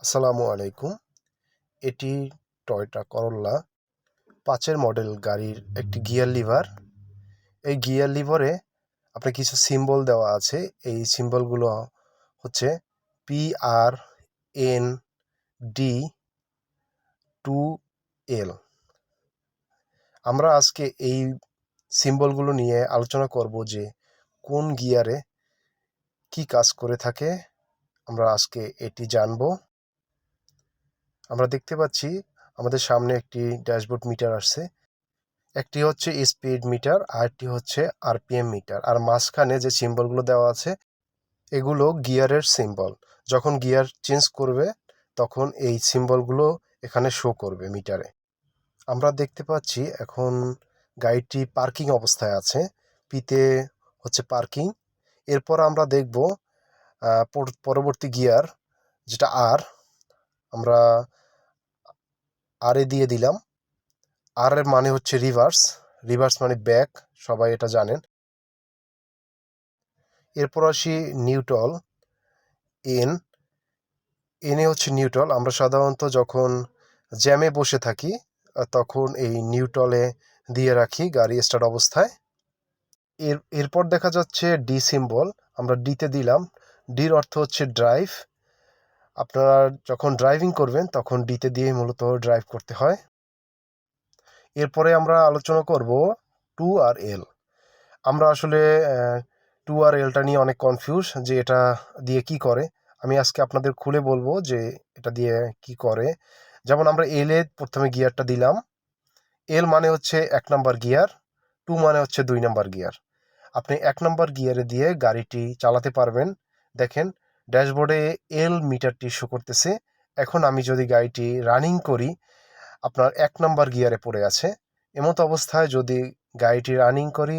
আসসালামু আলাইকুম। এটি টয়োটা করোলা 5 মডেল গাড়ির একটি গিয়ার লিভার। এই গিয়ার লিভারে আপনার কিছু সিম্বল দেওয়া আছে। এই সিম্বলগুলো হচ্ছে PRND2L। আমরা আজকে এই সিম্বলগুলো নিয়ে আলোচনা করব যে কোন গিয়ারে কি কাজ করে থাকে। আমরা আজকে এটি জানব। আমরা দেখতে পাচ্ছি আমাদের সামনে একটি ড্যাশবোর্ড মিটার আসছে। একটি হচ্ছে স্পিড মিটার, আরেকটি হচ্ছে আরপিএম মিটার, আর মাঝখানে যে সিম্বলগুলো দেওয়া আছে এগুলো গিয়ারের সিম্বল। যখন গিয়ার চেঞ্জ করবে তখন এই সিম্বলগুলো এখানে শো করবে মিটারে। আমরা দেখতে পাচ্ছি এখন গাড়িটি পার্কিং অবস্থায় আছে। পিতে হচ্ছে পার্কিং। এরপর আমরা দেখব পরবর্তী গিয়ার যেটা আমরা দিয়ে দিলাম। আর এর মানে হচ্ছে রিভার্স। রিভার্স মানে ব্যাক, সবাই এটা জানেন। এরপর আসি নিউট্রাল। এনে হচ্ছে নিউট্রাল। আমরা সাধারণত যখন জ্যামে বসে থাকি তখন এই নিউট্রালে দিয়ে রাখি গাড়ি স্টার্ট অবস্থায়। এরপর দেখা যাচ্ছে ডি সিম্বল। আমরা ডিতে দিলাম। ডির অর্থ হচ্ছে ড্রাইভ। আপনারা যখন ড্রাইভিং করবেন তখন ডিতে দিয়ে মূলত ড্রাইভ করতে হয়। এরপরে আমরা আলোচনা করব 2RL। আমরা আসলে 2RLটা নিয়ে অনেক কনফিউজ যে এটা দিয়ে কি করে। আমি আজকে আপনাদের খুলে বলবো যে এটা দিয়ে কি করে। যেমন আমরা এলে প্রথমে গিয়ারটা দিলাম। এল মানে হচ্ছে 1 নম্বর গিয়ার, 2 মানে হচ্ছে 2 নম্বর গিয়ার। আপনি 1 নম্বর গিয়ারে দিয়ে গাড়িটি চালাতে পারবেন। দেখেন ড্যাশবোর্ডে এল মিটারটি শো করতেছে। এখন আমি যদি গাড়িটি রানিং করি, আপনার 1 নম্বর গিয়ারে পড়ে আছে। এমতো অবস্থায় যদি গাড়িটি রানিং করি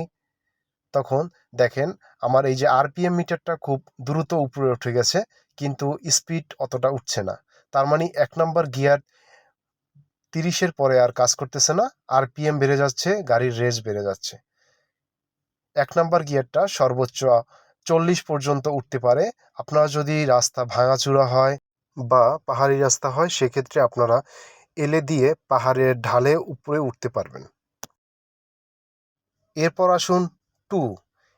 তখন দেখেন আমার এই যে আরপিএম মিটারটা খুব দ্রুত উপরে উঠে গেছে, কিন্তু স্পিড অতটা উঠছে না। তার মানে 1 নম্বর গিয়ার 30-এর পরে আর কাজ করতেছে না। আরপিএম বেড়ে যাচ্ছে, গাড়ির রেস বেড়ে যাচ্ছে। 1 নম্বর গিয়ারটা সর্বোচ্চ 40 পর্যন্ত উঠতে পারে। আপনারা যদি রাস্তা ভাঙাচূড়া হয় বা পাহাড়ি রাস্তা হয় সেক্ষেত্রে আপনারা এলে দিয়ে পাহাড়ের ঢালে উপরে উঠতে পারবেন। এরপর আসুন 2।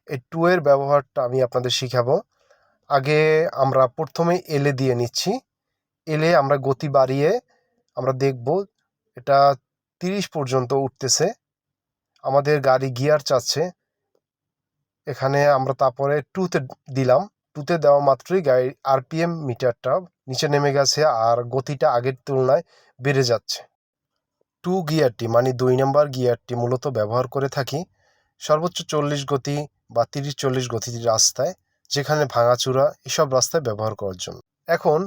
এই 2 এর ব্যবহারটা আমি আপনাদের শিখাবো। আগে আমরা প্রথমে এলে দিয়ে নিচ্ছি। এলে আমরা গতি বাড়িয়ে আমরা দেখব এটা 30 পর্যন্ত উঠতেছে। আমাদের গাড়ি গিয়ার চাচ্ছে। এখানে আমরা তারপরে 2তে দিলাম। 2তে দেওয়া মাত্রই গাড়ির আরপিএম মিটারটা নিচে নেমে গেছে আর গতিটা আগের তুলনায় বেড়ে যাচ্ছে। 2 গিয়ারটি মানে 2 নম্বর গিয়ারটি মূলত ব্যবহার করে থাকি সর্বোচ্চ 40 গতি বা 30-40 গতির রাস্তায়, যেখানে ভাঙাচূড়া এসব রাস্তায় ব্যবহার করার জন্য। এখন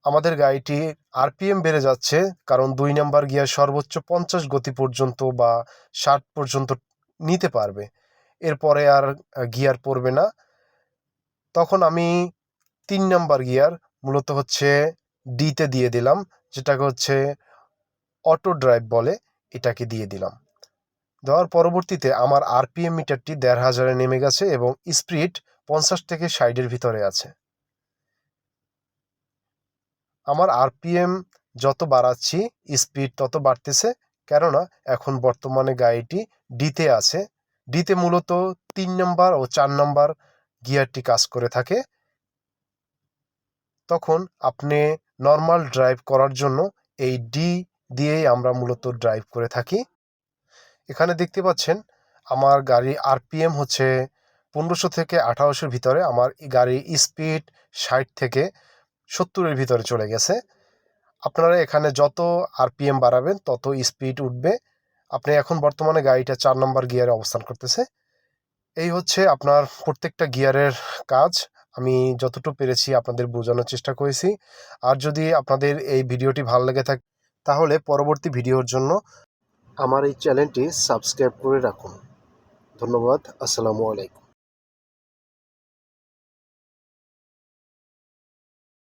আমাদের গাড়িটি আরপিএম বেড়ে যাচ্ছে, কারণ 2 নম্বর গিয়ার সর্বোচ্চ 50 গতি পর্যন্ত বা 60 পর্যন্ত নিতে পারবে। এরপরে আর গিয়ার পড়বে না। তখন আমি 3 নম্বর গিয়ার মূলত হচ্ছে ডিতে দিয়ে দিলাম, যেটাকে হচ্ছে অটো ড্রাইভ বলে, এটাকে দিয়ে দিলাম। দেওয়ার পরবর্তীতে আমার আরপিএম মিটারটি 1500-এ নেমে গেছে এবং স্পিড 50 থেকে 60-এর ভিতরে আছে। আমার আরপিএম যত বাড়াচ্ছি স্পিড তত বাড়তেছে, কেননা এখন বর্তমানে গাড়িটি ডিতে আছে। ডিতে মূলত 3 নম্বর ও 4 নম্বর গিয়ারটি কাজ করে থাকে। তখন আপনি নর্মাল ড্রাইভ করার জন্য এই ডি দিয়েই আমরা মূলত ড্রাইভ করে থাকি। এখানে দেখতে পাচ্ছেন আমার গাড়ির আরপিএম হচ্ছে 1500 থেকে 1800-এর ভিতরে। আমার গাড়ির স্পিড 60 থেকে 70-এর ভিতরে চলে গেছে। আপনারা এখানে যত আরপিএম বাড়াবেন তত স্পিড উঠবে। আপনি এখন বর্তমানে গাড়িটা 4 নম্বর গিয়ারে অবস্থান করতেছে। এই হচ্ছে আপনার প্রত্যেকটা গিয়ারের কাজ। আমি যতটুকু পেরেছি আপনাদের বোঝানোর চেষ্টা করেছি। আর যদি আপনাদের এই ভিডিওটি ভালো লেগে থাকে তাহলে পরবর্তী ভিডিওর জন্য আমার এই চ্যানেলটি সাবস্ক্রাইব করে রাখুন। ধন্যবাদ। আসসালামু আলাইকুম।